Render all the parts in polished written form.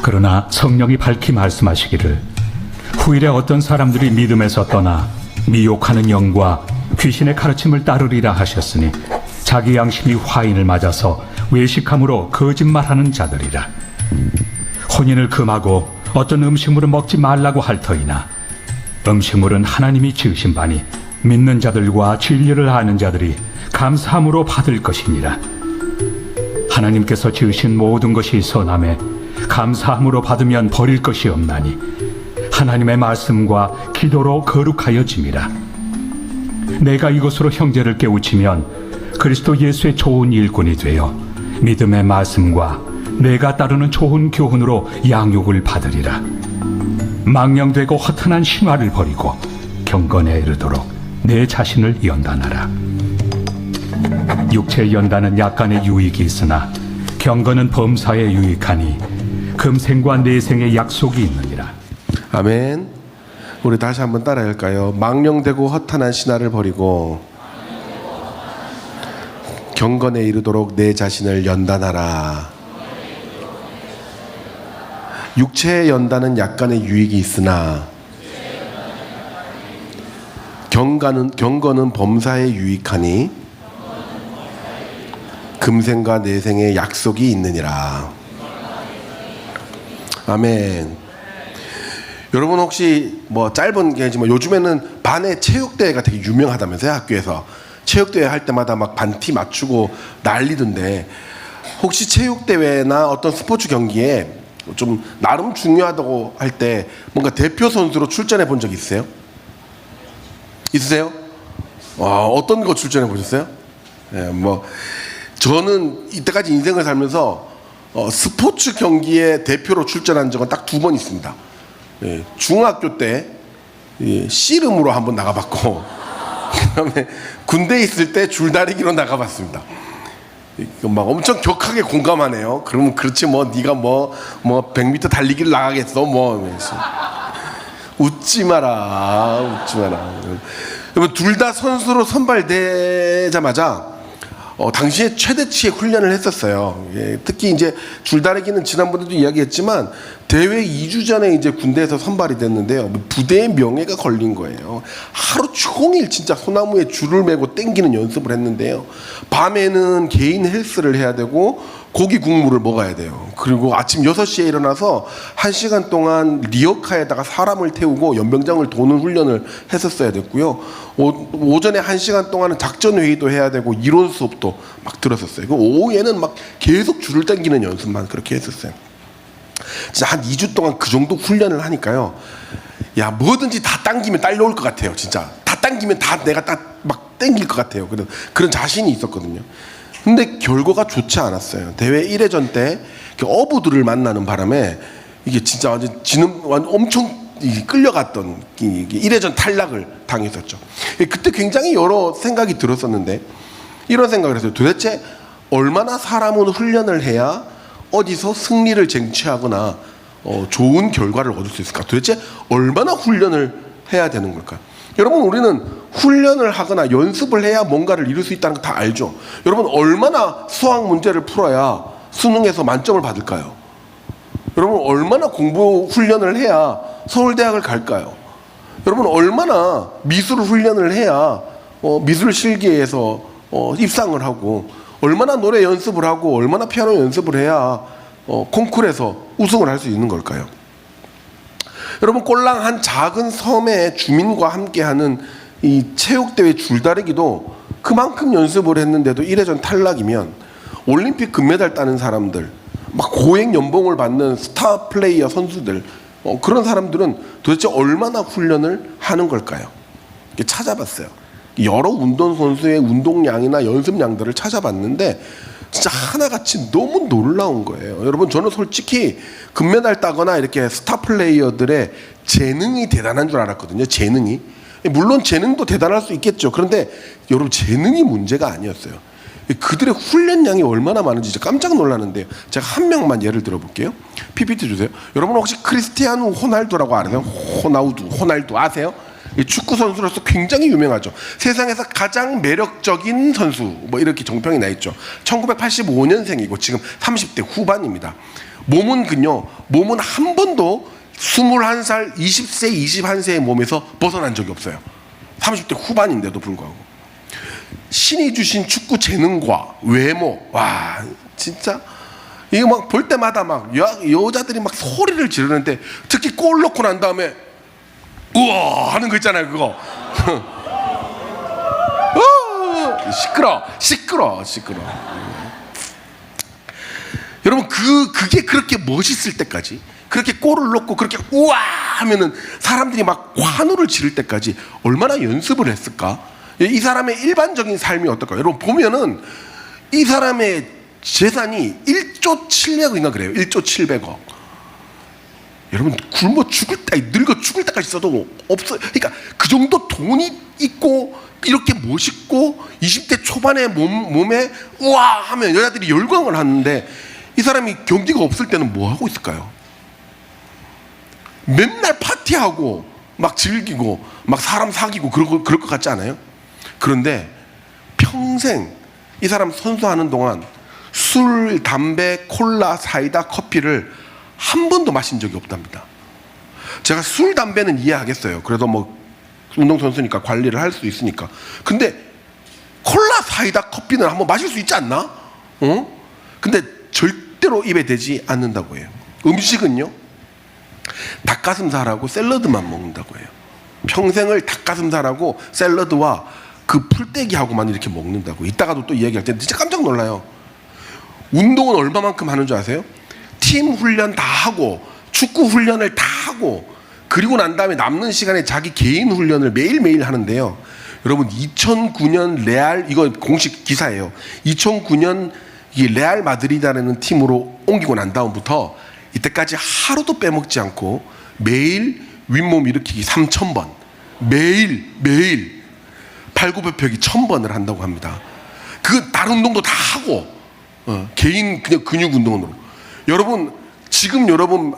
그러나 성령이 밝히 말씀하시기를 후일에 어떤 사람들이 믿음에서 떠나 미혹하는 영과 귀신의 가르침을 따르리라 하셨으니 자기 양심이 화인을 맞아서 외식함으로 거짓말하는 자들이라. 혼인을 금하고 어떤 음식물을 먹지 말라고 할 터이나 음식물은 하나님이 지으신 바니 믿는 자들과 진리를 아는 자들이 감사함으로 받을 것이니라. 하나님께서 지으신 모든 것이 선함에 감사함으로 받으면 버릴 것이 없나니 하나님의 말씀과 기도로 거룩하여짐이라. 내가 이것으로 형제를 깨우치면 그리스도 예수의 좋은 일꾼이 되어 믿음의 말씀과 내가 따르는 좋은 교훈으로 양육을 받으리라. 망령되고 허탄한 신화를 버리고 경건에 이르도록 내 자신을 연단하라. 육체의 연단은 약간의 유익이 있으나 경건은 범사에 유익하니 금생과 내생의 약속이 있느니라. 아멘. 우리 다시 한번 따라야 할까요? 망령되고 허탄한 신화를 버리고 경건에 이르도록 내 자신을 연단하라. 육체의 연단은 약간의 유익이 있으나 경건은 범사에 유익하니 금생과 내생의 약속이 있느니라. 아멘. 여러분 혹시 뭐 짧은 게 아니지만 요즘에는 반의 체육대회가 되게 유명하다면서요. 학교에서 체육대회 할 때마다 막 반티 맞추고 난리던데, 혹시 체육대회나 어떤 스포츠 경기에 좀 나름 중요하다고 할 때 뭔가 대표 선수로 출전해 본 적 있으세요? 있으세요? 어떤 거 출전해 보셨어요? 뭐 저는 이때까지 인생을 살면서 스포츠 경기에 대표로 출전한 적은 딱 2번 있습니다. 중학교 때 씨름으로 한번 나가봤고, 그다음에 군대에 있을 때 줄다리기로 나가봤습니다. 막 엄청 격하게 공감하네요. 그러면 그렇지 뭐 네가 뭐 100m 달리기를 나가겠어 뭐. 웃지 마라. 여러분 둘 다 선수로 선발되자마자 당시에 최대치의 훈련을 했었어요. 특히 이제 줄다리기는 지난번에도 이야기했지만 대회 2주 전에 이제 군대에서 선발이 됐는데요. 부대의 명예가 걸린 거예요. 하루 종일 진짜 소나무에 줄을 메고 땡기는 연습을 했는데요. 밤에는 개인 헬스를 해야 되고 고기 국물을 먹어야 돼요. 그리고 아침 6시에 일어나서 1시간 동안 리어카에다가 사람을 태우고 연병장을 도는 훈련을 했었어야 됐고요. 오전에 1시간 동안은 작전 회의도 해야 되고 이론 수업도 막 들었었어요. 오후에는 막 계속 줄을 당기는 연습만 그렇게 했었어요. 진짜 한 2주 동안 그 정도 훈련을 하니까요. 야, 뭐든지 다 당기면 딸려올 것 같아요. 진짜 다 당기면 다 내가 딱 막 당길 것 같아요. 그런 자신이 있었거든요. 근데 결과가 좋지 않았어요. 대회 1회전 때 어부들을 만나는 바람에 이게 진짜 완전 엄청 끌려갔던 1회전 탈락을 당했었죠. 그때 굉장히 여러 생각이 들었었는데 이런 생각을 했어요. 도대체 얼마나 사람은 훈련을 해야 어디서 승리를 쟁취하거나 좋은 결과를 얻을 수 있을까? 도대체 얼마나 훈련을 해야 되는 걸까요? 여러분, 우리는 훈련을 하거나 연습을 해야 뭔가를 이룰 수 있다는 거 다 알죠. 여러분, 얼마나 수학 문제를 풀어야 수능에서 만점을 받을까요? 여러분, 얼마나 공부 훈련을 해야 서울대학을 갈까요? 여러분, 얼마나 미술 훈련을 해야 미술 실기에서 입상을 하고, 얼마나 노래 연습을 하고, 얼마나 피아노 연습을 해야 콩쿠르에서 우승을 할 수 있는 걸까요? 여러분, 꼴랑 한 작은 섬의 주민과 함께하는 이 체육대회 줄다리기도 그만큼 연습을 했는데도 1회전 탈락이면 올림픽 금메달 따는 사람들, 막 고액 연봉을 받는 스타 플레이어 선수들, 그런 사람들은 도대체 얼마나 훈련을 하는 걸까요? 찾아봤어요. 여러 운동선수의 운동량이나 연습량들을 찾아봤는데 진짜 하나같이 너무 놀라운 거예요. 여러분, 저는 솔직히 금메달 따거나 이렇게 스타 플레이어들의 재능이 대단한 줄 알았거든요. 재능이. 물론 재능도 대단할 수 있겠죠. 그런데 여러분, 재능이 문제가 아니었어요. 그들의 훈련량이 얼마나 많은지 진짜 깜짝 놀랐는데요. 제가 한 명만 예를 들어볼게요. PPT 주세요. 여러분 혹시 크리스티아누 호날두라고 아세요? 호날두 아세요? 이 축구 선수로서 굉장히 유명하죠. 세상에서 가장 매력적인 선수 뭐 이렇게 정평이 나 있죠. 1985년생이고 지금 30대 후반입니다. 몸은 한 번도 21살, 20세, 21세의 몸에서 벗어난 적이 없어요. 30대 후반인데도 불구하고 신이 주신 축구 재능과 외모, 와 진짜 이거 막 볼 때마다 막 여자들이 막 소리를 지르는데, 특히 골 넣고 난 다음에 우와 하는 거 있잖아요. 그거 시끄러. 여러분 그게 그렇게 멋있을 때까지, 그렇게 골을 넣고 그렇게 우와 하면은 사람들이 막 환호를 지를 때까지 얼마나 연습을 했을까? 이 사람의 일반적인 삶이 어떨까요? 여러분 보면은 이 사람의 재산이 1조 700억인가 그래요. 1조 700억. 여러분 굶어 죽을 때, 늙어 죽을 때까지 써도 없어요. 그러니까 그 정도 돈이 있고 이렇게 멋있고 20대 초반의 몸에 우와 하면 여자들이 열광을 하는데, 이 사람이 경기가 없을 때는 뭐 하고 있을까요? 맨날 파티하고 막 즐기고 막 사람 사귀고 그럴 것 같지 않아요? 그런데 평생 이 사람 선수하는 동안 술, 담배, 콜라, 사이다, 커피를 한 번도 마신 적이 없답니다. 제가 술, 담배는 이해하겠어요. 그래도 뭐 운동선수니까 관리를 할 수 있으니까. 근데 콜라, 사이다, 커피는 한번 마실 수 있지 않나? 근데 절대로 입에 대지 않는다고 해요. 음식은요, 닭가슴살하고 샐러드만 먹는다고 해요. 평생을 닭가슴살하고 샐러드와 그 풀떼기하고만 이렇게 먹는다고. 이따가도 또 이야기할 때 진짜 깜짝 놀라요. 운동은 얼마만큼 하는 줄 아세요? 팀 훈련 다 하고 축구 훈련을 다 하고 그리고 난 다음에 남는 시간에 자기 개인 훈련을 매일매일 하는데요. 여러분 2009년 레알, 이거 공식 기사예요. 2009년 이 레알 마드리드라는 팀으로 옮기고 난 다음부터 이때까지 하루도 빼먹지 않고 매일 윗몸 일으키기 3,000번, 매일 팔굽혀펴기 1,000번을 한다고 합니다. 그 다른 운동도 다 하고 개인 그냥 근육 운동으로. 여러분 지금 여러분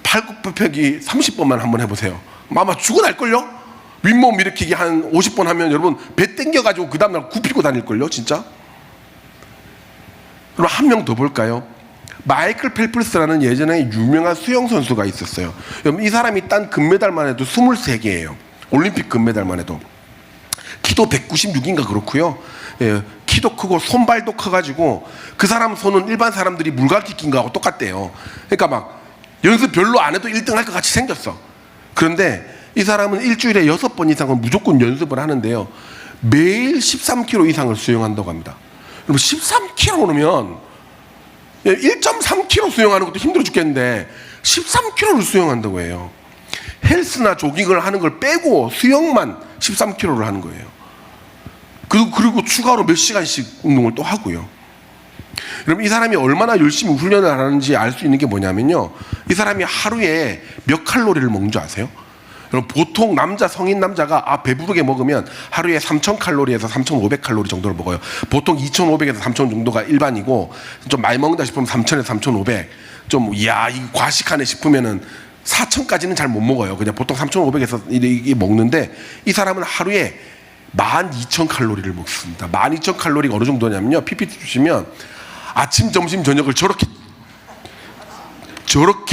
팔굽혀펴기 30번만 한번 해보세요. 아마 죽어날걸요? 윗몸 일으키기 한 50번 하면 여러분 배 땡겨가지고 그 다음날 굽히고 다닐걸요 진짜? 그럼 한 명 더 볼까요? 마이클 펠프스라는 예전에 유명한 수영 선수가 있었어요. 이 사람이 딴 금메달만 해도 23개예요. 올림픽 금메달만 해도. 키도 196인가 그렇고요. 예, 키도 크고 손발도 커가지고 그 사람 손은 일반 사람들이 물갈퀴 낀 거하고 똑같대요. 그러니까 막 연습 별로 안 해도 1등 할 것 같이 생겼어. 그런데 이 사람은 일주일에 6번 이상은 무조건 연습을 하는데요. 매일 13km 이상을 수영한다고 합니다. 그럼 13km면 1.3km 수영하는 것도 힘들어 죽겠는데 13km를 수영한다고 해요. 헬스나 조깅을 하는 걸 빼고 수영만 13km를 하는 거예요. 그리고 추가로 몇 시간씩 운동을 또 하고요. 여러분 이 사람이 얼마나 열심히 훈련을 하는지 알 수 있는 게 뭐냐면요, 이 사람이 하루에 몇 칼로리를 먹는 줄 아세요? 여러분 보통 성인 남자가 배부르게 먹으면 하루에 3,000칼로리에서 3,500칼로리 정도를 먹어요. 보통 2,500에서 3,000 정도가 일반이고, 좀 많이 먹는다 싶으면 3,000에서 3,500, 좀 이거 과식하네 싶으면은 4,000까지는 잘 못 먹어요. 그냥 보통 3,500에서 이게 먹는데, 이 사람은 하루에 12,000칼로리를 먹습니다. 12,000칼로리가 어느 정도냐면요, PPT 주시면 아침, 점심, 저녁을 저렇게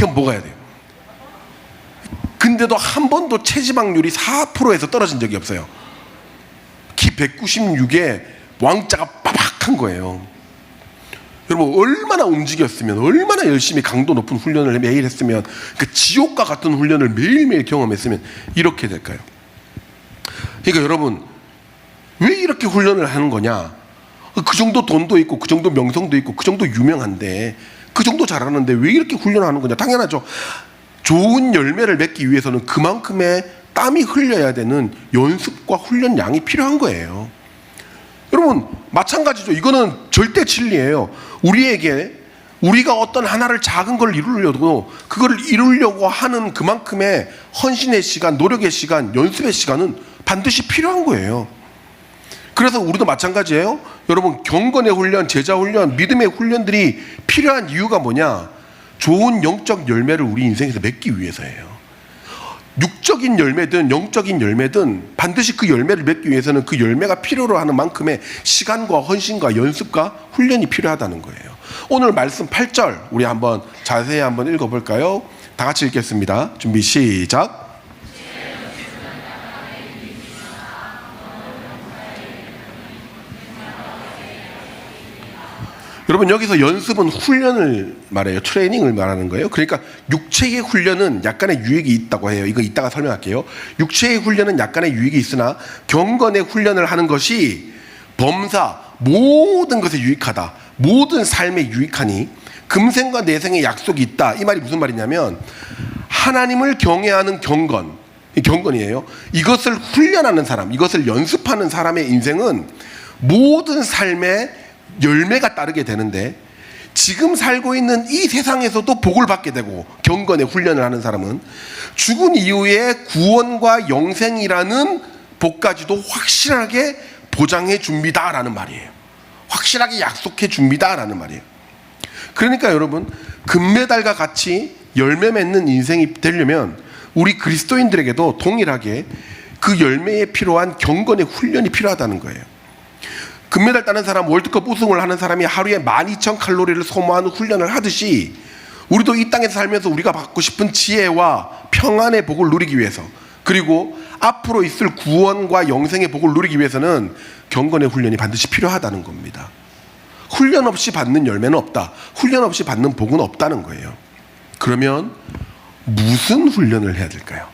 먹어야 돼요. 근데도 한 번도 체지방률이 4%에서 떨어진 적이 없어요. 키 196에 왕자가 빠박한 거예요. 여러분 얼마나 움직였으면, 얼마나 열심히 강도 높은 훈련을 매일 했으면, 그 지옥과 같은 훈련을 매일매일 경험했으면 이렇게 될까요? 그러니까 여러분 왜 이렇게 훈련을 하는 거냐? 그 정도 돈도 있고 그 정도 명성도 있고 그 정도 유명한데, 그 정도 잘하는데 왜 이렇게 훈련하는 거냐? 당연하죠. 좋은 열매를 맺기 위해서는 그만큼의 땀이 흘려야 되는 연습과 훈련량이 필요한 거예요. 여러분 마찬가지죠. 이거는 절대 진리예요. 우리가 어떤 하나를 작은 걸 이루려고, 그걸 이루려고 하는 그만큼의 헌신의 시간, 노력의 시간, 연습의 시간은 반드시 필요한 거예요. 그래서 우리도 마찬가지예요. 여러분 경건의 훈련, 제자 훈련, 믿음의 훈련들이 필요한 이유가 뭐냐? 좋은 영적 열매를 우리 인생에서 맺기 위해서예요. 육적인 열매든 영적인 열매든 반드시 그 열매를 맺기 위해서는 그 열매가 필요로 하는 만큼의 시간과 헌신과 연습과 훈련이 필요하다는 거예요. 오늘 말씀 8절 우리 한번 자세히 한번 읽어볼까요? 다 같이 읽겠습니다. 준비 시작. 여러분 여기서 연습은 훈련을 말해요. 트레이닝을 말하는 거예요. 그러니까 육체의 훈련은 약간의 유익이 있다고 해요. 이거 이따가 설명할게요. 육체의 훈련은 약간의 유익이 있으나 경건의 훈련을 하는 것이 범사 모든 것에 유익하다. 모든 삶에 유익하니 금생과 내생의 약속이 있다. 이 말이 무슨 말이냐면 하나님을 경외하는 경건, 경건이에요. 이것을 훈련하는 사람, 이것을 연습하는 사람의 인생은 모든 삶에 열매가 따르게 되는데 지금 살고 있는 이 세상에서도 복을 받게 되고 경건의 훈련을 하는 사람은 죽은 이후에 구원과 영생이라는 복까지도 확실하게 보장해 줍니다라는 말이에요. 확실하게 약속해 줍니다라는 말이에요. 그러니까 여러분 금메달과 같이 열매 맺는 인생이 되려면 우리 그리스도인들에게도 동일하게 그 열매에 필요한 경건의 훈련이 필요하다는 거예요. 금메달 따는 사람, 월드컵 우승을 하는 사람이 하루에 12,000칼로리를 소모하는 훈련을 하듯이 우리도 이 땅에서 살면서 우리가 받고 싶은 지혜와 평안의 복을 누리기 위해서 그리고 앞으로 있을 구원과 영생의 복을 누리기 위해서는 경건의 훈련이 반드시 필요하다는 겁니다. 훈련 없이 받는 열매는 없다. 훈련 없이 받는 복은 없다는 거예요. 그러면 무슨 훈련을 해야 될까요?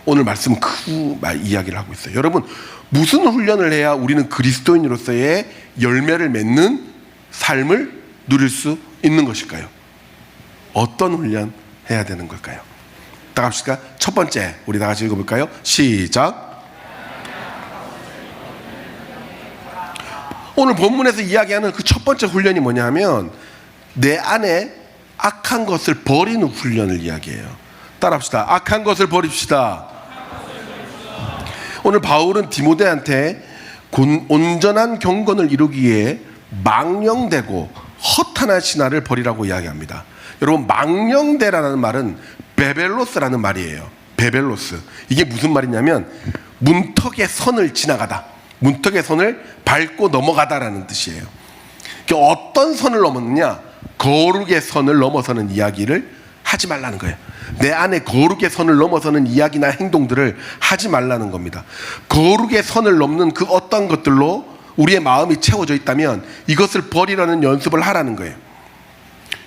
오늘 말씀은 그 이야기를 하고 있어요. 여러분 무슨 훈련을 해야 우리는 그리스도인으로서의 열매를 맺는 삶을 누릴 수 있는 것일까요? 어떤 훈련 해야 되는 걸까요? 다 갑시다. 첫 번째 우리 다 같이 읽어볼까요? 시작. 오늘 본문에서 이야기하는 그 첫 번째 훈련이 뭐냐 하면 내 안에 악한 것을 버리는 훈련을 이야기해요. 따라합시다. 악한 것을 버립시다. 오늘 바울은 디모데한테 온전한 경건을 이루기 위해 망령되고 허탄한 신화를 버리라고 이야기합니다. 여러분 망령되라는 말은 베벨로스라는 말이에요. 베벨로스. 이게 무슨 말이냐면 문턱의 선을 지나가다. 문턱의 선을 밟고 넘어가다라는 뜻이에요. 어떤 선을 넘었느냐? 거룩의 선을 넘어서는 이야기를 하지 말라는 거예요. 내 안에 거룩의 선을 넘어서는 이야기나 행동들을 하지 말라는 겁니다. 거룩의 선을 넘는 그 어떤 것들로 우리의 마음이 채워져 있다면 이것을 버리라는 연습을 하라는 거예요.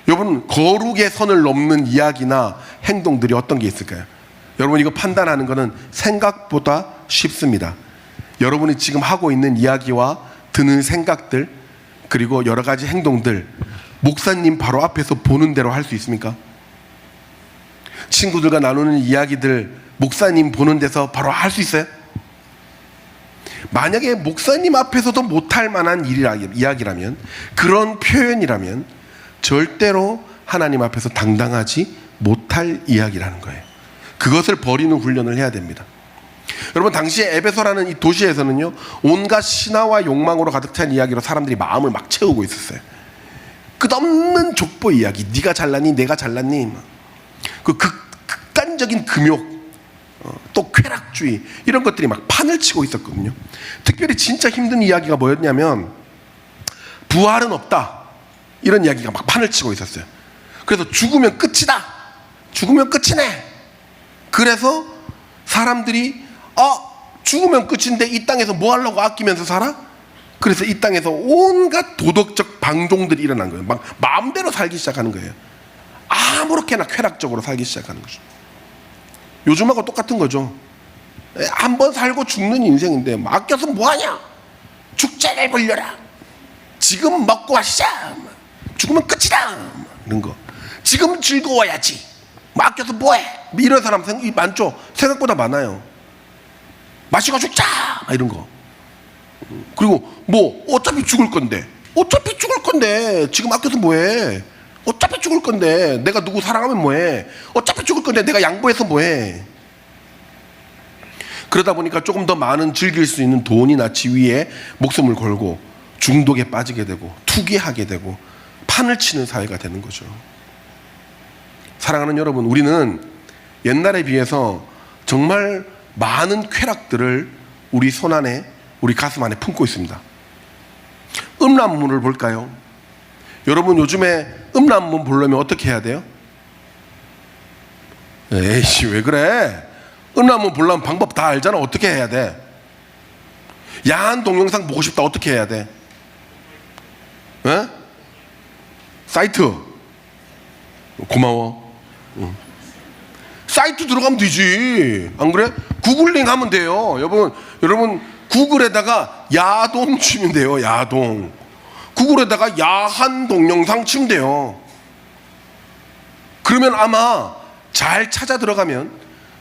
여러분 거룩의 선을 넘는 이야기나 행동들이 어떤 게 있을까요? 여러분 이거 판단하는 것은 생각보다 쉽습니다. 여러분이 지금 하고 있는 이야기와 드는 생각들 그리고 여러 가지 행동들 목사님 바로 앞에서 보는 대로 할 수 있습니까? 친구들과 나누는 이야기들 목사님 보는 데서 바로 할 수 있어요? 만약에 목사님 앞에서도 못할 만한 이야기라면 그런 표현이라면 절대로 하나님 앞에서 당당하지 못할 이야기라는 거예요. 그것을 버리는 훈련을 해야 됩니다. 여러분 당시에 에베소라는 이 도시에서는요 온갖 신화와 욕망으로 가득 찬 이야기로 사람들이 마음을 막 채우고 있었어요. 끝없는 족보 이야기, 네가 잘났니 내가 잘났니, 그 극단적인 금욕, 또 쾌락주의 이런 것들이 막 판을 치고 있었거든요. 특별히 진짜 힘든 이야기가 뭐였냐면 부활은 없다 이런 이야기가 막 판을 치고 있었어요. 그래서 죽으면 끝이다, 죽으면 끝이네. 그래서 사람들이 죽으면 끝인데 이 땅에서 뭐 하려고 아끼면서 살아? 그래서 이 땅에서 온갖 도덕적 방종들이 일어난 거예요. 막 마음대로 살기 시작하는 거예요. 아무렇게나 쾌락적으로 살기 시작하는 거죠. 요즘하고 똑같은 거죠. 한 번 살고 죽는 인생인데 아껴서 뭐하냐? 축제를 벌려라. 지금 먹고 하시자. 죽으면 끝이다. 이런 거. 지금 즐거워야지. 아껴서 뭐해? 이런 사람 많죠? 생각보다 많아요. 마시고 죽자. 이런 거. 그리고 뭐 어차피 죽을 건데 지금 아껴서 뭐해? 어차피 죽을 건데 내가 누구 사랑하면 뭐해? 어차피 죽을 건데 내가 양보해서 뭐해? 그러다 보니까 조금 더 많은 즐길 수 있는 돈이나 지위에 목숨을 걸고 중독에 빠지게 되고 투기하게 되고 판을 치는 사회가 되는 거죠. 사랑하는 여러분, 우리는 옛날에 비해서 정말 많은 쾌락들을 우리 손 안에, 우리 가슴 안에 품고 있습니다. 음란물을 볼까요? 여러분 요즘에 음란물 보려면 어떻게 해야 돼요? 에이씨 왜 그래? 음란물 보려면 방법 다 알잖아. 어떻게 해야 돼? 야한 동영상 보고 싶다. 어떻게 해야 돼? 에? 사이트 고마워. 사이트 들어가면 되지. 안 그래? 구글링 하면 돼요. 여러분 구글에다가 야동 치면 돼요. 야동. 구글에다가 야한 동영상 치면 돼요. 그러면 아마 잘 찾아 들어가면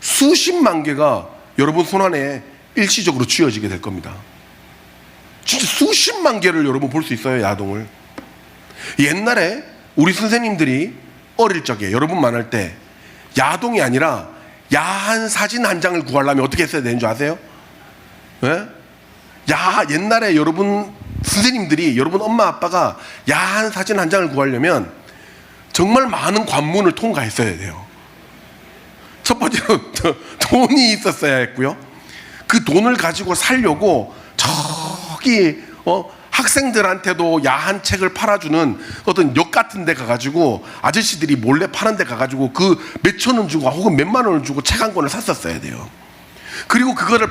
수십만 개가 여러분 손안에 일시적으로 쥐어지게 될 겁니다. 진짜 수십만 개를 여러분 볼 수 있어요. 야동을. 옛날에 우리 선생님들이 어릴 적에 여러분 만날 때 야동이 아니라 야한 사진 한 장을 구하려면 어떻게 했어야 되는 줄 아세요? 예? 옛날에 여러분 선생님들이, 여러분 엄마 아빠가 야한 사진 한 장을 구하려면 정말 많은 관문을 통과했어야 돼요. 첫 번째로 돈이 있었어야 했고요. 그 돈을 가지고 살려고 저기 학생들한테도 야한 책을 팔아주는 어떤 역 같은 데 가가지고 아저씨들이 몰래 파는 데 가가지고 그 몇천 원 주고 혹은 몇만 원을 주고 책 한 권을 샀었어야 돼요. 그리고 그거를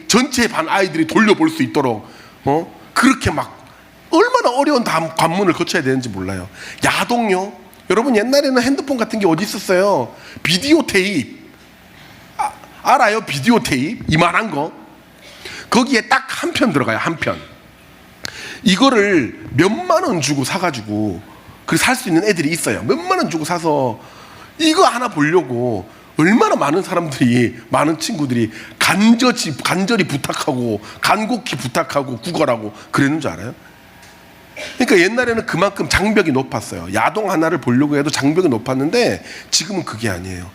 전체 반 아이들이 돌려볼 수 있도록 그렇게 막 얼마나 어려운 관문을 거쳐야 되는지 몰라요. 야동요. 여러분 옛날에는 핸드폰 같은 게 어디 있었어요? 비디오 테이프. 알아요? 비디오 테이프 이만한 거. 거기에 딱 한 편 들어가요. 한 편. 이거를 몇만 원 주고 사가지고 살 수 있는 애들이 있어요. 몇만 원 주고 사서 이거 하나 보려고 얼마나 많은 사람들이, 많은 친구들이 간절히 부탁하고 간곡히 부탁하고 구걸하고 그랬는 줄 알아요? 그러니까 옛날에는 그만큼 장벽이 높았어요. 야동 하나를 보려고 해도 장벽이 높았는데 지금은 그게 아니에요.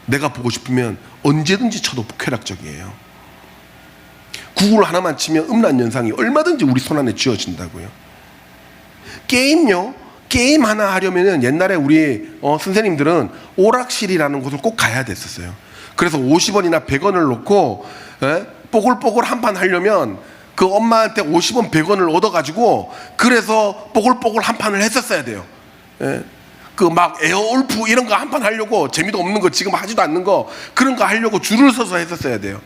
내가 보고 싶으면 언제든지 쳐도 쾌락적이에요. 구글 하나만 치면 음란 현상이 얼마든지 우리 손안에 쥐어진다고요. 게임요. 게임 하나 하려면은 옛날에 우리 선생님들은 오락실이라는 곳을 꼭 가야 됐었어요. 그래서 50원이나 100원을 놓고 뽀글뽀글 한 판 하려면 그 엄마한테 50원 100원을 얻어가지고 그래서 뽀글뽀글 한 판을 했었어야 돼요. 그 막 에어울프 이런 거 한 판 하려고, 재미도 없는 거 지금 하지도 않는 거 그런 거 하려고 줄을 서서 했었어야 돼요.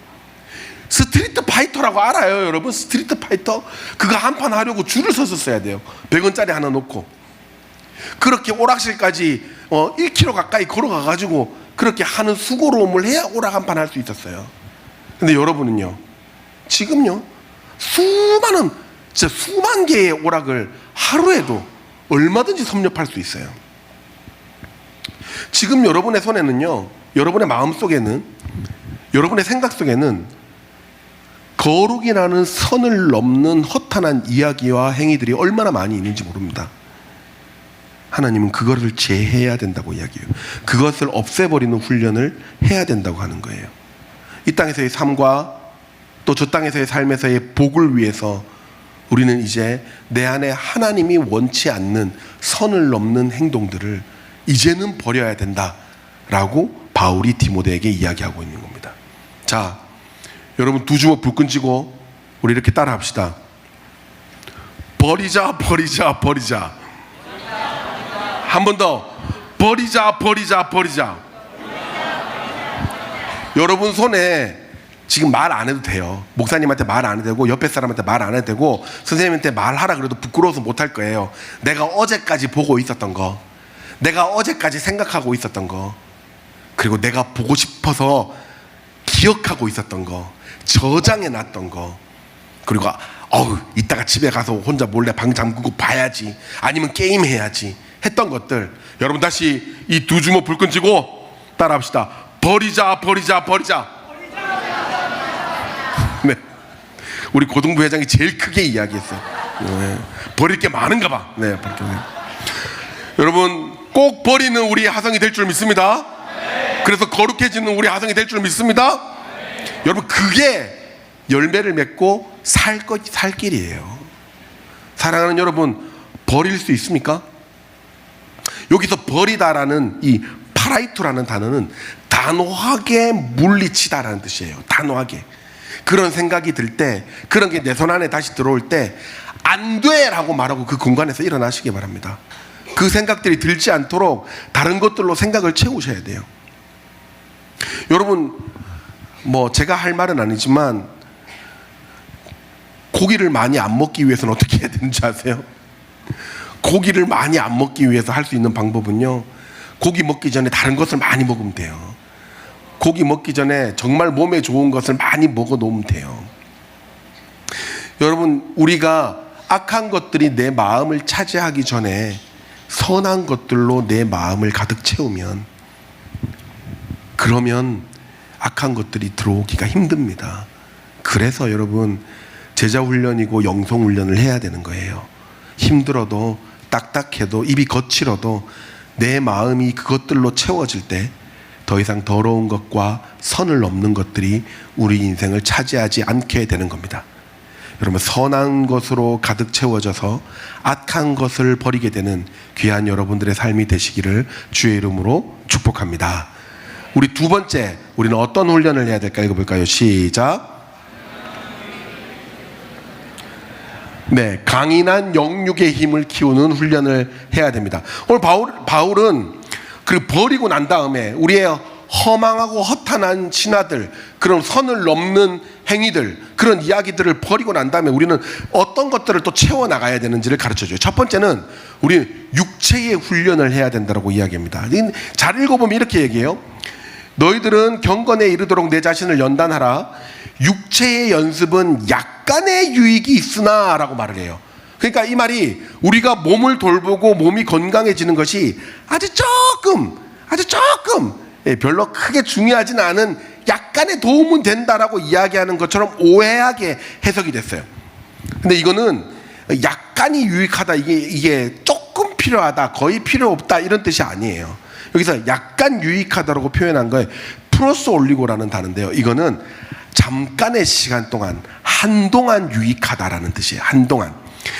스트리트 파이터라고 알아요 여러분? 스트리트 파이터 그거 한 판 하려고 줄을 서서 써야 돼요. 100원짜리 하나 놓고 그렇게 오락실까지 1km 가까이 걸어가가지고 그렇게 하는 수고로움을 해야 오락 한 판 할 수 있었어요. 근데 여러분은요, 지금요 진짜 수만 개의 오락을 하루에도 얼마든지 섭렵할 수 있어요. 지금 여러분의 손에는요, 여러분의 마음 속에는, 여러분의 생각 속에는 거룩이라는 선을 넘는 허탄한 이야기와 행위들이 얼마나 많이 있는지 모릅니다. 하나님은 그것을 제해야 된다고 이야기해요. 그것을 없애버리는 훈련을 해야 된다고 하는 거예요. 이 땅에서의 삶과 또 저 땅에서의 삶에서의 복을 위해서 우리는 이제 내 안에 하나님이 원치 않는 선을 넘는 행동들을 이제는 버려야 된다라고 바울이 디모데에게 이야기하고 있는 겁니다. 자, 여러분 두 주먹 불끈 쥐고 우리 이렇게 따라 합시다. 버리자 버리자 버리자. 한 번 더. 버리자 버리자 버리자. 여러분 손에 지금 말 안 해도 돼요. 목사님한테 말 안 해도 되고 옆에 사람한테 말 안 해도 되고 선생님한테 말하라 그래도 부끄러워서 못할 거예요. 내가 어제까지 보고 있었던 거, 내가 어제까지 생각하고 있었던 거, 그리고 내가 보고 싶어서 기억하고 있었던 거, 저장해 놨던 거, 그리고 이따가 집에 가서 혼자 몰래 방 잠그고 봐야지, 아니면 게임 해야지 했던 것들, 여러분 다시 이 두 주먹 불끈 쥐고 따라 합시다. 버리자 버리자 버리자. 네, 우리 고등부 회장이 제일 크게 이야기했어요. 네. 버릴 게 많은가 봐. 네, 버릴 게. 여러분 꼭 버리는 우리 하성이 될 줄 믿습니다. 그래서 거룩해지는 우리 하성이 될 줄 믿습니다. 여러분 그게 열매를 맺고 살 길이에요. 사랑하는 여러분, 버릴 수 있습니까? 여기서 버리다라는 이 카라이토라는 단어는 단호하게 물리치다라는 뜻이에요. 단호하게. 그런 생각이 들 때, 그런 게 내 손 안에 다시 들어올 때 안 돼라고 말하고 그 공간에서 일어나시기 바랍니다. 그 생각들이 들지 않도록 다른 것들로 생각을 채우셔야 돼요. 여러분, 뭐 제가 할 말은 아니지만 고기를 많이 안 먹기 위해서는 어떻게 해야 되는지 아세요? 고기를 많이 안 먹기 위해서 할 수 있는 방법은요, 고기 먹기 전에 다른 것을 많이 먹으면 돼요. 고기 먹기 전에 정말 몸에 좋은 것을 많이 먹어 놓으면 돼요. 여러분, 우리가 악한 것들이 내 마음을 차지하기 전에 선한 것들로 내 마음을 가득 채우면, 그러면 악한 것들이 들어오기가 힘듭니다. 그래서 여러분, 제자 훈련이고 영성 훈련을 해야 되는 거예요. 힘들어도, 딱딱해도, 입이 거칠어도 내 마음이 그것들로 채워질 때 더 이상 더러운 것과 선을 넘는 것들이 우리 인생을 차지하지 않게 되는 겁니다. 여러분, 선한 것으로 가득 채워져서 악한 것을 버리게 되는 귀한 여러분들의 삶이 되시기를 주의 이름으로 축복합니다. 우리 두 번째, 우리는 어떤 훈련을 해야 될까 읽어볼까요? 시작. 네, 강인한 영육의 힘을 키우는 훈련을 해야 됩니다. 오늘 바울은 그 버리고 난 다음에 우리의 허망하고 허탄한 신화들, 그런 선을 넘는 행위들, 그런 이야기들을 버리고 난 다음에 우리는 어떤 것들을 또 채워나가야 되는지를 가르쳐줘요. 첫 번째는 우리 육체의 훈련을 해야 된다고 이야기합니다. 잘 읽어보면 이렇게 얘기해요. 너희들은 경건에 이르도록 내 자신을 연단하라. 육체의 연습은 약간의 유익이 있으나 라고 말을 해요. 그러니까 이 말이 우리가 몸을 돌보고 몸이 건강해지는 것이 아주 조금 별로 크게 중요하진 않은 약간의 도움은 된다라고 이야기하는 것처럼 오해하게 해석이 됐어요. 근데 이거는 약간이 유익하다, 이게 조금 필요하다, 거의 필요 없다, 이런 뜻이 아니에요. 여기서 약간 유익하다라고 표현한 거에 플러스 올리고라는 단어인데요, 이거는 잠깐의 시간 동안, 한동안 유익하다라는 뜻이에요. 한동안.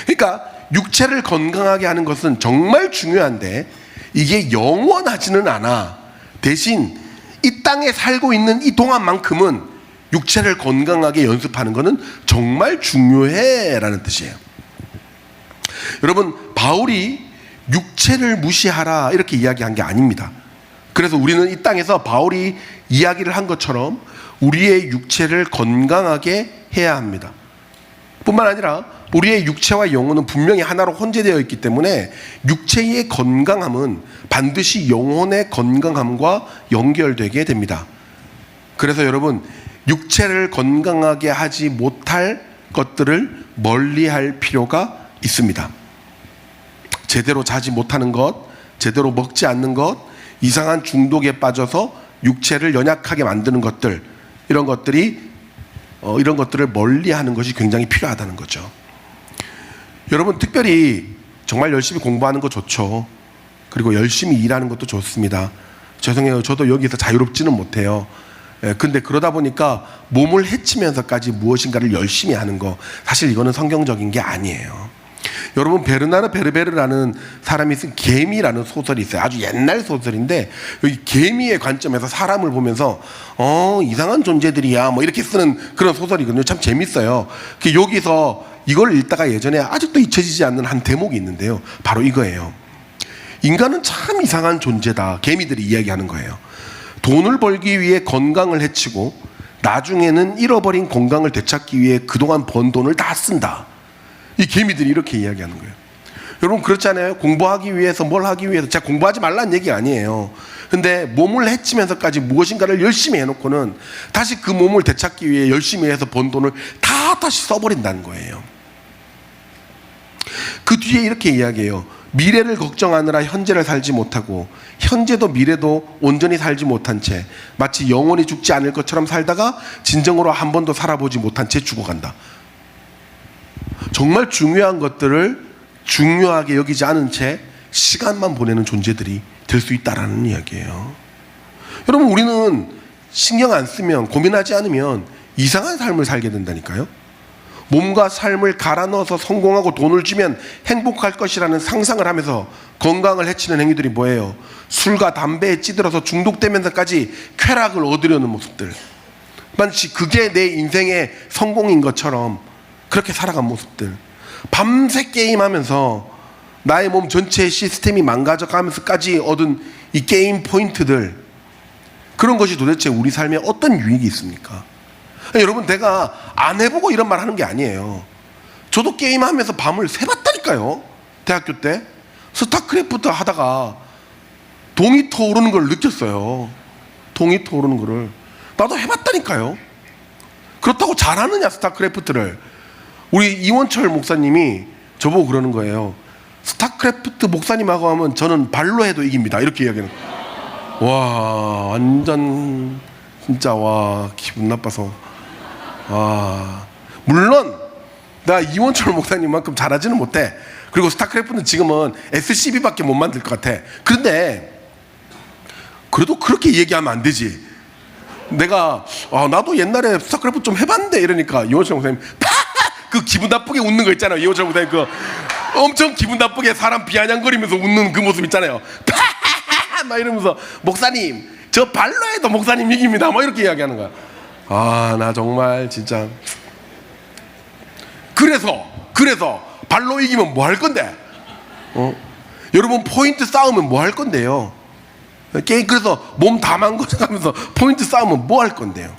그러니까 육체를 건강하게 하는 것은 정말 중요한데 이게 영원하지는 않아. 대신 이 땅에 살고 있는 이 동안만큼은 육체를 건강하게 연습하는 것은 정말 중요해라는 뜻이에요. 여러분, 바울이 육체를 무시하라 이렇게 이야기한 게 아닙니다. 그래서 우리는 이 땅에서 바울이 이야기를 한 것처럼 우리의 육체를 건강하게 해야 합니다. 뿐만 아니라 우리의 육체와 영혼은 분명히 하나로 혼재되어 있기 때문에 육체의 건강함은 반드시 영혼의 건강함과 연결되게 됩니다. 그래서 여러분, 육체를 건강하게 하지 못할 것들을 멀리할 필요가 있습니다. 제대로 자지 못하는 것, 제대로 먹지 않는 것, 이상한 중독에 빠져서 육체를 연약하게 만드는 것들, 이런 것들을 멀리하는 것이 굉장히 필요하다는 거죠. 여러분, 특별히 정말 열심히 공부하는 거 좋죠. 그리고 열심히 일하는 것도 좋습니다. 죄송해요, 저도 여기서 자유롭지는 못해요. 근데 그러다 보니까 몸을 해치면서까지 무엇인가를 열심히 하는 거, 사실 이거는 성경적인 게 아니에요. 여러분, 베르나르 베르베르라는 사람이 쓴 개미라는 소설이 있어요. 아주 옛날 소설인데 여기 개미의 관점에서 사람을 보면서 이상한 존재들이야 뭐 이렇게 쓰는 그런 소설이거든요. 참 재밌어요. 여기서 이걸 읽다가 예전에 아직도 잊혀지지 않는 한 대목이 있는데요, 바로 이거예요. 인간은 참 이상한 존재다, 개미들이 이야기하는 거예요. 돈을 벌기 위해 건강을 해치고 나중에는 잃어버린 건강을 되찾기 위해 그동안 번 돈을 다 쓴다. 이 개미들이 이렇게 이야기하는 거예요. 여러분, 그렇잖아요. 공부하기 위해서, 뭘 하기 위해서, 제가 공부하지 말라는 얘기 아니에요. 근데 몸을 해치면서까지 무엇인가를 열심히 해놓고는 다시 그 몸을 되찾기 위해 열심히 해서 번 돈을 다 다시 써버린다는 거예요. 그 뒤에 이렇게 이야기해요. 미래를 걱정하느라 현재를 살지 못하고 현재도 미래도 온전히 살지 못한 채 마치 영원히 죽지 않을 것처럼 살다가 진정으로 한 번도 살아보지 못한 채 죽어간다. 정말 중요한 것들을 중요하게 여기지 않은 채 시간만 보내는 존재들이 될 수 있다라는 이야기예요. 여러분, 우리는 신경 안 쓰면, 고민하지 않으면 이상한 삶을 살게 된다니까요. 몸과 삶을 갈아 넣어서 성공하고 돈을 주면 행복할 것이라는 상상을 하면서 건강을 해치는 행위들이 뭐예요? 술과 담배에 찌들어서 중독되면서까지 쾌락을 얻으려는 모습들. 마치 그게 내 인생의 성공인 것처럼 그렇게 살아간 모습들. 밤새 게임하면서 나의 몸 전체의 시스템이 망가져가면서까지 얻은 이 게임 포인트들, 그런 것이 도대체 우리 삶에 어떤 유익이 있습니까? 여러분, 내가 안 해보고 이런 말 하는 게 아니에요. 저도 게임하면서 밤을 새봤다니까요. 대학교 때 스타크래프트 하다가 동이 터오르는 걸 느꼈어요. 동이 터오르는 거를 나도 해봤다니까요. 그렇다고 잘하느냐 스타크래프트를. 우리 이원철 목사님이 저보고 그러는 거예요. 스타크래프트 목사님하고 하면 저는 발로 해도 이깁니다, 이렇게 이야기하는 거예요. 와, 완전 진짜 와, 기분 나빠서. 물론 나 이원철 목사님만큼 잘하지는 못해. 그리고 스타크래프트는 지금은 SCB밖에 못 만들 것 같아. 그런데 그래도 그렇게 얘기하면 안 되지. 내가 나도 옛날에 스타크래프트 좀 해봤는데 이러니까 이원철 목사님 그 기분 나쁘게 웃는 거 있잖아요. 이원철 목사님 그 엄청 기분 나쁘게 사람 비아냥거리면서 웃는 그 모습 있잖아요. 막 이러면서 목사님 저 발로 해도 목사님 이깁니다, 막 이렇게 이야기하는 거야. 나 정말 진짜. 그래서 발로 이기면 뭐 할 건데? 여러분, 포인트 싸우면 뭐 할 건데요? 게임, 그래서 몸 다 망가져가면서 포인트 싸우면 뭐 할 건데요?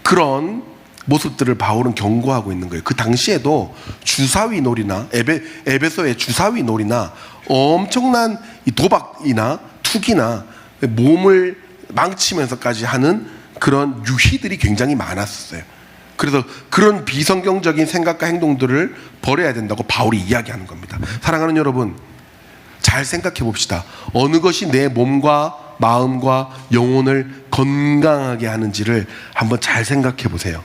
그런 모습들을 바울은 경고하고 있는 거예요. 그 당시에도 주사위 놀이나 에베소의 주사위 놀이나 엄청난 이 도박이나 투기나 몸을 망치면서까지 하는 그런 유희들이 굉장히 많았어요. 그래서 그런 비성경적인 생각과 행동들을 버려야 된다고 바울이 이야기하는 겁니다. 사랑하는 여러분, 잘 생각해 봅시다. 어느 것이 내 몸과 마음과 영혼을 건강하게 하는지를 한번 잘 생각해 보세요.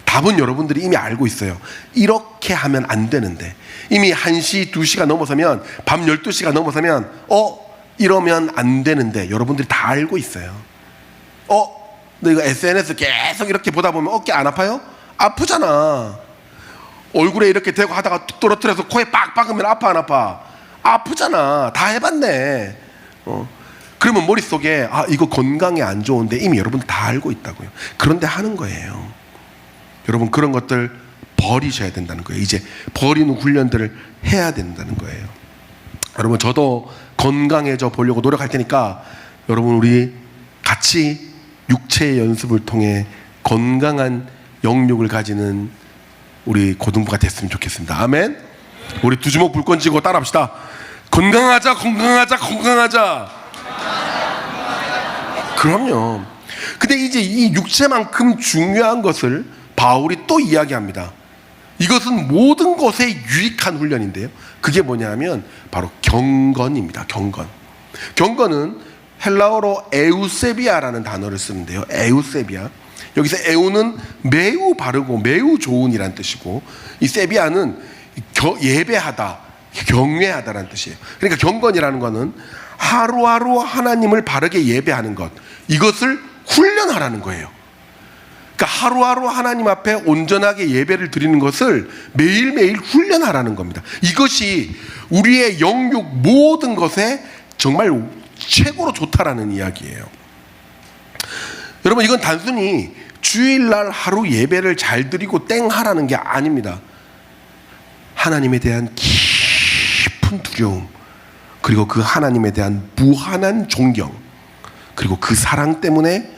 답은 여러분들이 이미 알고 있어요. 이렇게 하면 안 되는데, 이미 1시, 2시가 넘어서면, 밤 12시가 넘어서면 이러면 안 되는데 여러분들이 다 알고 있어요. 너 이거 SNS 계속 이렇게 보다 보면 어깨 안 아파요? 아프잖아. 얼굴에 이렇게 대고 하다가 뚝 떨어뜨려서 코에 빡 박으면 아파 안 아파? 아프잖아. 다 해봤네. 그러면 머릿속에 이거 건강에 안 좋은데 이미 여러분들 다 알고 있다고요. 그런데 하는 거예요. 여러분, 그런 것들 버리셔야 된다는 거예요. 이제 버리는 훈련들을 해야 된다는 거예요. 여러분, 저도 건강해져 보려고 노력할 테니까 여러분, 우리 같이 육체의 연습을 통해 건강한 영육을 가지는 우리 고등부가 됐으면 좋겠습니다. 아멘. 우리 두 주먹 불 건지고 따라합시다. 건강하자, 건강하자, 건강하자. 그럼요. 근데 이제 이 육체만큼 중요한 것을 바울이 또 이야기합니다. 이것은 모든 것에 유익한 훈련인데요. 그게 뭐냐면 바로 경건입니다. 경건. 경건은 헬라어로 에우세비아라는 단어를 쓰는데요. 에우세비아. 여기서 에우는 매우 바르고 매우 좋은이란 뜻이고, 이 세비아는 예배하다, 경외하다라는 뜻이에요. 그러니까 경건이라는 것은 하루하루 하나님을 바르게 예배하는 것, 이것을 훈련하라는 거예요. 그러니까 하루하루 하나님 앞에 온전하게 예배를 드리는 것을 매일매일 훈련하라는 겁니다. 이것이 우리의 영육 모든 것에 정말 최고로 좋다라는 이야기예요. 여러분, 이건 단순히 주일날 하루 예배를 잘 드리고 땡 하라는 게 아닙니다. 하나님에 대한 깊은 두려움, 그리고 그 하나님에 대한 무한한 존경, 그리고 그 사랑 때문에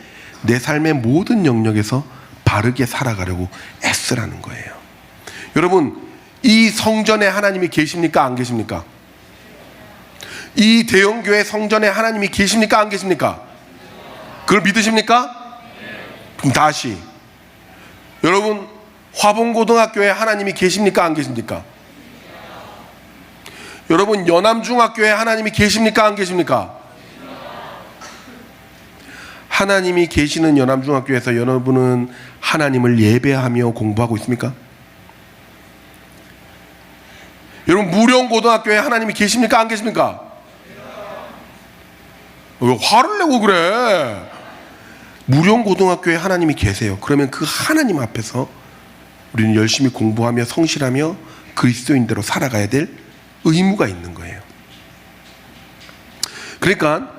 내 삶의 모든 영역에서 바르게 살아가려고 애쓰라는 거예요. 여러분, 이 성전에 하나님이 계십니까? 안 계십니까? 이 대형교회 성전에 하나님이 계십니까? 안 계십니까? 그걸 믿으십니까? 그럼 다시, 여러분, 화봉고등학교에 하나님이 계십니까? 안 계십니까? 여러분, 연암중학교에 하나님이 계십니까? 안 계십니까? 하나님이 계시는 연암중학교에서 여러분은 하나님을 예배하며 공부하고 있습니까? 여러분, 무령고등학교에 하나님이 계십니까? 안 계십니까? 왜 화를 내고 그래? 무령고등학교에 하나님이 계세요. 그러면 그 하나님 앞에서 우리는 열심히 공부하며 성실하며 그리스도인대로 살아가야 될 의무가 있는 거예요. 그러니까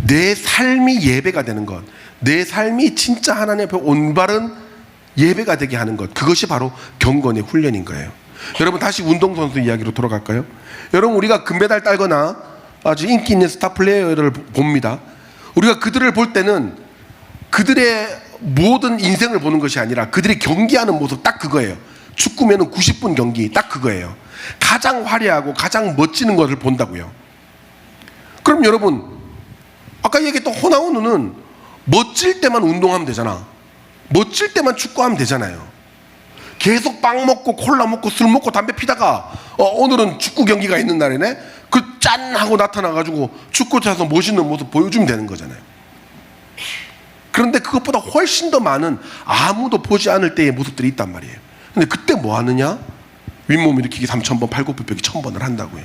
내 삶이 예배가 되는 것, 내 삶이 진짜 하나님 앞에 올바른 예배가 되게 하는 것, 그것이 바로 경건의 훈련인 거예요. 여러분, 다시 운동선수 이야기로 돌아갈까요? 여러분, 우리가 금메달 따거나 아주 인기 있는 스타 플레이어를 봅니다. 우리가 그들을 볼 때는 그들의 모든 인생을 보는 것이 아니라 그들이 경기하는 모습, 딱 그거예요. 축구면은 90분 경기, 딱 그거예요. 가장 화려하고 가장 멋지는 것을 본다고요. 그럼 여러분, 아까 얘기했던 호나우누는 멋질 때만 운동하면 되잖아. 멋질 때만 축구하면 되잖아요. 계속 빵 먹고 콜라 먹고 술 먹고 담배 피다가 오늘은 축구 경기가 있는 날이네, 그 짠 하고 나타나가지고 축구 차서 멋있는 모습 보여주면 되는 거잖아요. 그런데 그것보다 훨씬 더 많은 아무도 보지 않을 때의 모습들이 있단 말이에요. 근데 그때 뭐 하느냐? 윗몸 일으키기 3000번, 팔굽혀펴기 1000번을 한다고요.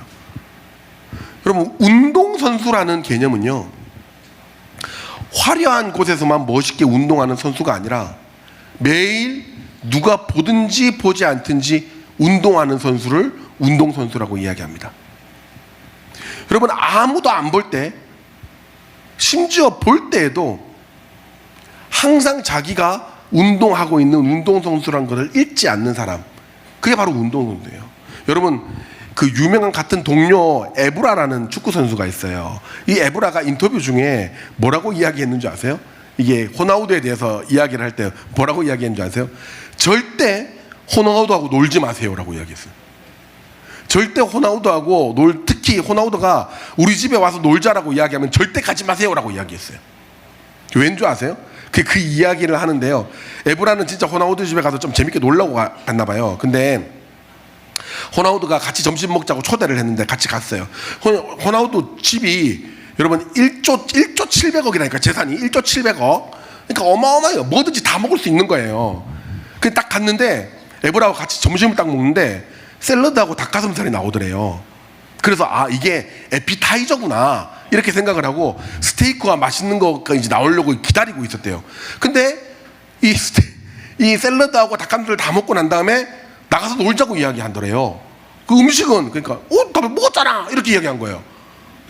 여러분, 운동선수라는 개념은요, 화려한 곳에서만 멋있게 운동하는 선수가 아니라 매일 누가 보든지 보지 않든지 운동하는 선수를 운동선수라고 이야기합니다. 여러분, 아무도 안 볼 때, 심지어 볼 때에도 항상 자기가 운동하고 있는 운동선수라는 것을 잊지 않는 사람, 그게 바로 운동선수예요. 여러분, 그 유명한 같은 동료 에브라라는 축구선수가 있어요. 이 에브라가 인터뷰 중에 뭐라고 이야기했는지 아세요? 이게 호나우두에 대해서 이야기를 할 때 뭐라고 이야기했는지 아세요? 절대 호나우두하고 놀지 마세요라고 이야기했어요. 절대 호나우두하고 특히 호나우두가 우리 집에 와서 놀자라고 이야기하면 절대 가지 마세요라고 이야기했어요. 왠 줄 아세요? 그 이야기를 하는데요, 에브라는 진짜 호나우두 집에 가서 좀 재밌게 놀라고 갔나 봐요. 근데 호나우두가 같이 점심 먹자고 초대를 했는데 같이 갔어요. 호나우두 집이 여러분 1조 700억이라니까, 재산이 1조 700억. 그러니까 어마어마해요. 뭐든지 다 먹을 수 있는 거예요. 그래서 딱 갔는데 에브라하고 같이 점심을 딱 먹는데 샐러드하고 닭가슴살이 나오더래요. 그래서 이게 에피타이저구나 이렇게 생각을 하고 스테이크와 맛있는 거가 이제 나오려고 기다리고 있었대요. 근데 이 샐러드하고 닭가슴살을 다 먹고 난 다음에 나가서 놀자고 이야기한더래요. 그 음식은 그러니까 다 먹었잖아 이렇게 이야기한 거예요.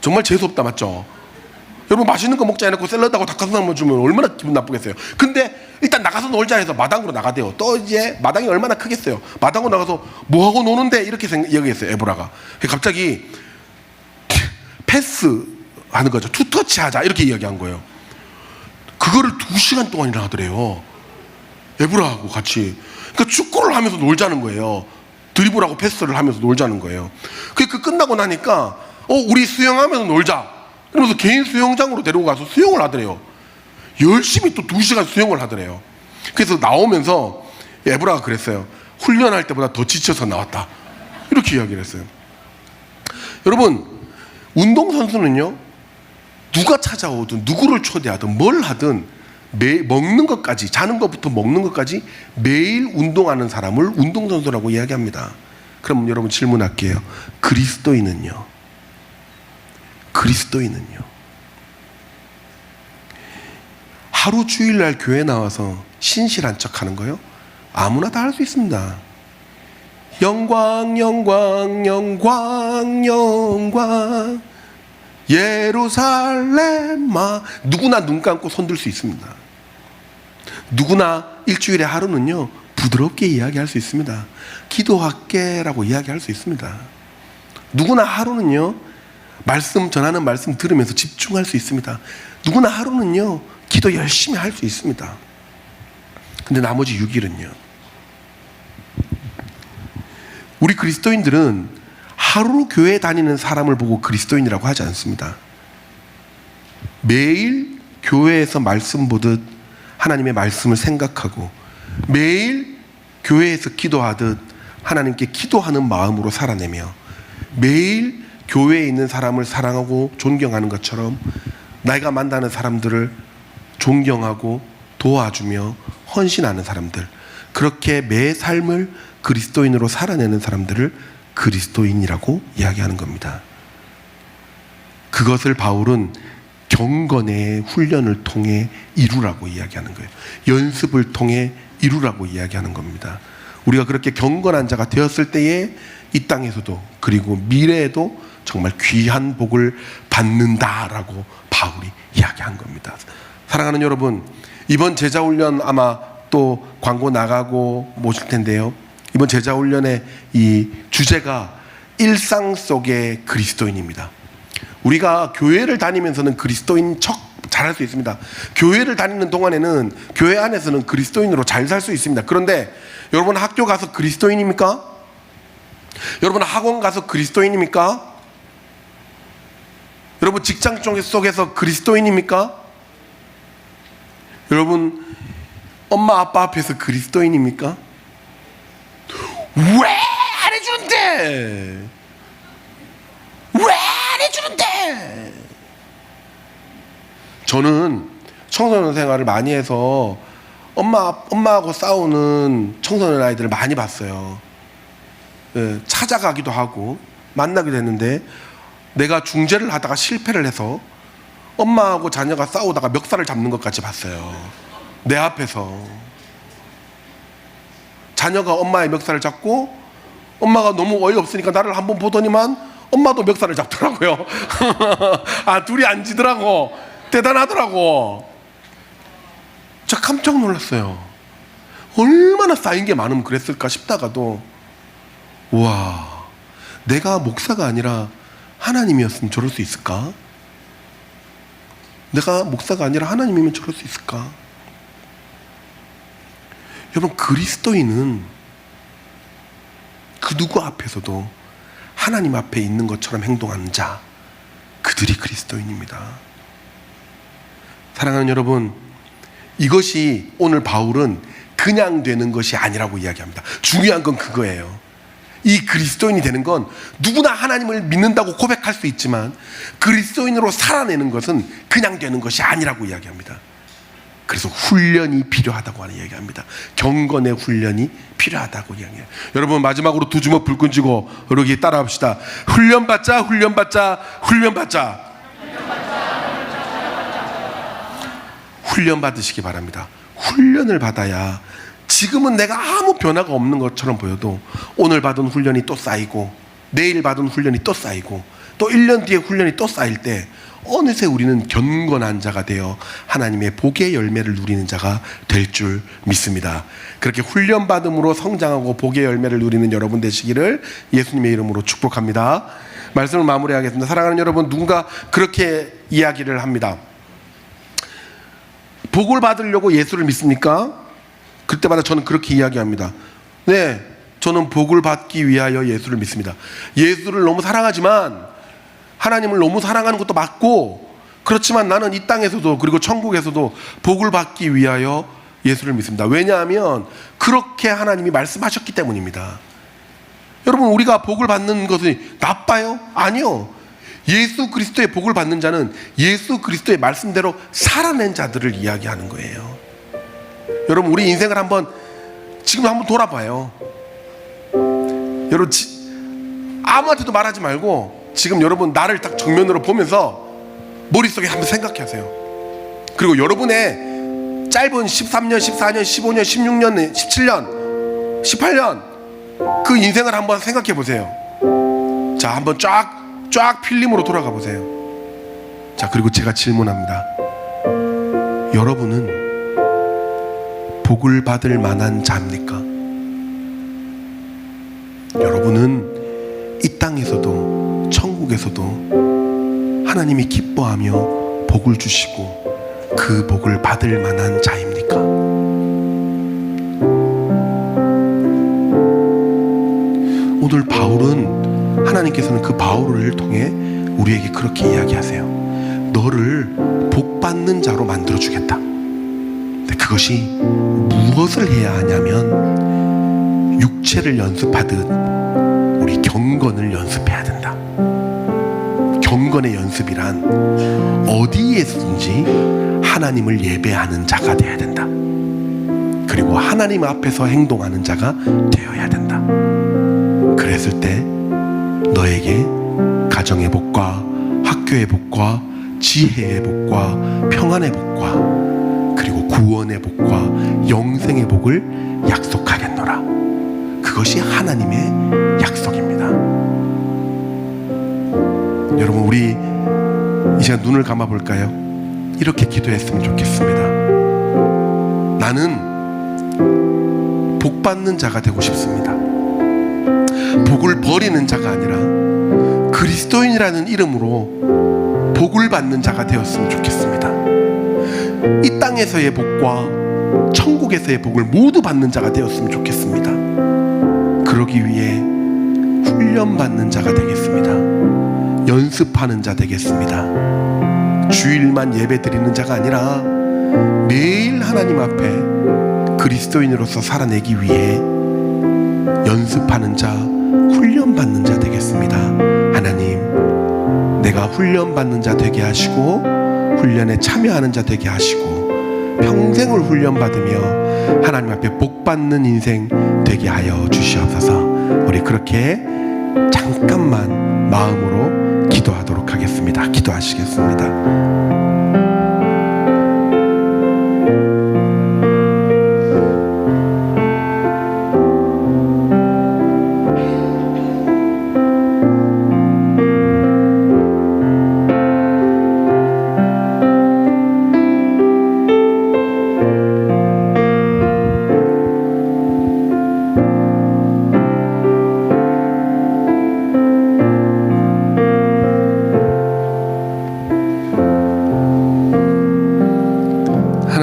정말 재수없다, 맞죠? 여러분, 맛있는 거 먹자 해놓고 샐러드하고 닭가슴살만 주면 얼마나 기분 나쁘겠어요. 근데 일단 나가서 놀자 해서 마당으로 나가대요. 또 이제 마당이 얼마나 크겠어요. 마당으로 나가서 뭐하고 노는데 이렇게 이야기했어요, 에브라가. 갑자기 패스하는 거죠. 투터치 하자 이렇게 이야기한 거예요. 그거를 2시간 동안이나 하더래요, 에브라하고 같이. 그러니까 축구를 하면서 놀자는 거예요. 드리블하고 패스를 하면서 놀자는 거예요. 그 끝나고 나니까 우리 수영하면서 놀자 그러면서 개인 수영장으로 데리고 가서 수영을 하더래요. 열심히 또 2시간 수영을 하더래요. 그래서 나오면서 에브라가 그랬어요. 훈련할 때보다 더 지쳐서 나왔다 이렇게 이야기를 했어요. 여러분, 운동선수는요, 누가 찾아오든 누구를 초대하든 뭘 하든 먹는 것까지, 자는 것부터 먹는 것까지 매일 운동하는 사람을 운동선수라고 이야기합니다. 그럼 여러분 질문할게요. 그리스도인은요? 하루 주일날 교회 나와서 신실한 척 하는 거요? 아무나 다 할 수 있습니다. 영광 영광 영광 영광 예루살렘아, 누구나 눈 감고 손들 수 있습니다. 누구나 일주일에 하루는요 부드럽게 이야기할 수 있습니다. 기도할게 라고 이야기할 수 있습니다. 누구나 하루는요 말씀 전하는 말씀 들으면서 집중할 수 있습니다. 누구나 하루는요 기도 열심히 할 수 있습니다. 근데 나머지 6일은요, 우리 그리스도인들은 하루 교회 다니는 사람을 보고 그리스도인이라고 하지 않습니다. 매일 교회에서 말씀 보듯 하나님의 말씀을 생각하고 매일 교회에서 기도하듯 하나님께 기도하는 마음으로 살아내며 매일 교회에 있는 사람을 사랑하고 존경하는 것처럼 내가 만나는 사람들을 존경하고 도와주며 헌신하는 사람들, 그렇게 매 삶을 그리스도인으로 살아내는 사람들을 그리스도인이라고 이야기하는 겁니다. 그것을 바울은 경건의 훈련을 통해 이루라고 이야기하는 거예요. 연습을 통해 이루라고 이야기하는 겁니다. 우리가 그렇게 경건한 자가 되었을 때에 이 땅에서도 그리고 미래에도 정말 귀한 복을 받는다라고 바울이 이야기한 겁니다. 사랑하는 여러분, 이번 제자훈련 아마 또 광고 나가고 모실 텐데요. 이번 제자훈련의 이 주제가 일상 속의 그리스도인입니다. 우리가 교회를 다니면서는 그리스도인 척 잘할 수 있습니다. 교회를 다니는 동안에는 교회 안에서는 그리스도인으로 잘 살 수 있습니다. 그런데 여러분 학교 가서 그리스도인입니까? 여러분 학원 가서 그리스도인입니까? 여러분 직장 속에서 그리스도인입니까? 여러분 엄마 아빠 앞에서 그리스도인입니까? 왜 안 해주는데? 왜 안 해주는데? 저는 청소년 생활을 많이 해서 엄마하고 싸우는 청소년 아이들을 많이 봤어요. 찾아가기도 하고 만나기도 했는데 내가 중재를 하다가 실패를 해서 엄마하고 자녀가 싸우다가 멱살을 잡는 것까지 봤어요. 내 앞에서. 자녀가 엄마의 멱살을 잡고 엄마가 너무 어이없으니까 나를 한번 보더니만 엄마도 멱살을 잡더라고요. 아, 둘이 앉으더라고. 대단하더라고. 저 깜짝 놀랐어요. 얼마나 쌓인 게 많으면 그랬을까 싶다가도 와, 내가 목사가 아니라 하나님이었으면 저럴 수 있을까? 내가 목사가 아니라 하나님이면 저럴 수 있을까? 여러분, 그리스도인은 그 누구 앞에서도 하나님 앞에 있는 것처럼 행동하는 자, 그들이 그리스도인입니다. 사랑하는 여러분, 이것이 오늘 바울은 그냥 되는 것이 아니라고 이야기합니다. 중요한 건 그거예요. 이 그리스도인이 되는 건 누구나 하나님을 믿는다고 고백할 수 있지만 그리스도인으로 살아내는 것은 그냥 되는 것이 아니라고 이야기합니다. 그래서 훈련이 필요하다고 하는 이야기합니다. 경건의 훈련이 필요하다고 이야기해요. 여러분 마지막으로 두 주먹 불끈 쥐고 여러분 따라합시다. 훈련받자, 훈련받자, 훈련받자. 훈련 받으시기 바랍니다. 훈련을 받아야 지금은 내가 아무 변화가 없는 것처럼 보여도 오늘 받은 훈련이 또 쌓이고 내일 받은 훈련이 또 쌓이고 또 1년 뒤에 훈련이 또 쌓일 때 어느새 우리는 경건한 자가 되어 하나님의 복의 열매를 누리는 자가 될 줄 믿습니다. 그렇게 훈련받음으로 성장하고 복의 열매를 누리는 여러분 되시기를 예수님의 이름으로 축복합니다. 말씀을 마무리하겠습니다. 사랑하는 여러분, 누군가 그렇게 이야기를 합니다. 복을 받으려고 예수를 믿습니까? 그때마다 저는 그렇게 이야기합니다. 네, 저는 복을 받기 위하여 예수를 믿습니다. 예수를 너무 사랑하지만 하나님을 너무 사랑하는 것도 맞고, 그렇지만 나는 이 땅에서도 그리고 천국에서도 복을 받기 위하여 예수를 믿습니다. 왜냐하면 그렇게 하나님이 말씀하셨기 때문입니다. 여러분, 우리가 복을 받는 것이 나빠요? 아니요. 예수 그리스도의 복을 받는 자는 예수 그리스도의 말씀대로 살아낸 자들을 이야기하는 거예요. 여러분, 우리 인생을 지금 한번 돌아봐요. 여러분, 아무한테도 말하지 말고 지금 여러분 나를 딱 정면으로 보면서 머릿속에 한번 생각하세요. 그리고 여러분의 짧은 13년, 14년, 15년, 16년, 17년, 18년 그 인생을 한번 생각해 보세요. 자, 한번 쫙 필름으로 돌아가 보세요. 자, 그리고 제가 질문합니다. 여러분은 복을 받을 만한 자입니까? 여러분은 이 땅에서도 천국에서도 하나님이 기뻐하며 복을 주시고 그 복을 받을 만한 자입니까? 오늘 바울은, 하나님께서는 그 바울을 통해 우리에게 그렇게 이야기하세요. 너를 복 받는 자로 만들어 주겠다. 근데 그것이 무엇을 해야 하냐면 육체를 연습하듯 우리 경건을 연습해야 된다. 경건의 연습이란 어디에든지 하나님을 예배하는 자가 되어야 된다. 그리고 하나님 앞에서 행동하는 자가 되어야 된다. 그랬을 때 너에게 가정의 복과 학교의 복과 지혜의 복과 평안의 복과 그리고 구원의 복과 영생의 복을 약속하겠노라. 그것이 하나님의 약속입니다. 여러분, 우리 이 시간 눈을 감아 볼까요? 이렇게 기도했으면 좋겠습니다. 나는 복 받는 자가 되고 싶습니다. 복을 버리는 자가 아니라 그리스도인이라는 이름으로 복을 받는 자가 되었으면 좋겠습니다. 이 땅에서의 복과 천국에서의 복을 모두 받는 자가 되었으면 좋겠습니다. 그러기 위해 훈련받는 자가 되겠습니다. 연습하는 자 되겠습니다. 주일만 예배 드리는 자가 아니라 매일 하나님 앞에 그리스도인으로서 살아내기 위해 연습하는 자, 훈련받는 자 되겠습니다. 하나님, 내가 훈련받는 자 되게 하시고 훈련에 참여하는 자 되게 하시고 평생을 훈련받으며 하나님 앞에 복받는 인생 되게 하여 주시옵소서. 우리 그렇게 잠깐만 마음으로 기도하도록 하겠습니다. 기도하시겠습니다.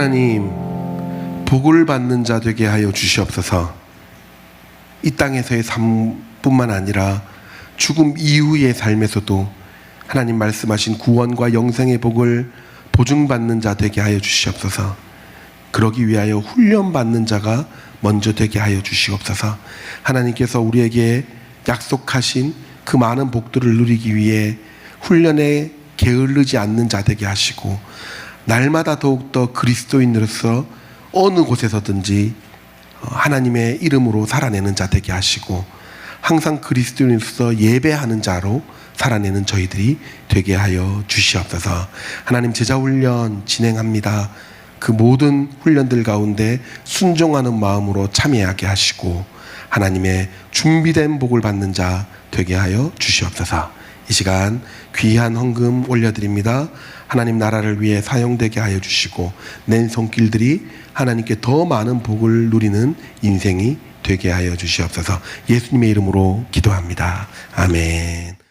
하나님, 복을 받는 자 되게 하여 주시옵소서. 이 땅에서의 삶뿐만 아니라 죽음 이후의 삶에서도 하나님 말씀하신 구원과 영생의 복을 보증받는 자 되게 하여 주시옵소서. 그러기 위하여 훈련받는 자가 먼저 되게 하여 주시옵소서. 하나님께서 우리에게 약속하신 그 많은 복들을 누리기 위해 훈련에 게을르지 않는 자 되게 하시고 날마다 더욱더 그리스도인으로서 어느 곳에서든지 하나님의 이름으로 살아내는 자 되게 하시고 항상 그리스도인으로서 예배하는 자로 살아내는 저희들이 되게 하여 주시옵소서. 하나님, 제자훈련 진행합니다. 그 모든 훈련들 가운데 순종하는 마음으로 참여하게 하시고 하나님의 준비된 복을 받는 자 되게 하여 주시옵소서. 이 시간 귀한 헌금 올려드립니다. 하나님 나라를 위해 사용되게 하여 주시고 낸 손길들이 하나님께 더 많은 복을 누리는 인생이 되게 하여 주시옵소서. 예수님의 이름으로 기도합니다. 아멘.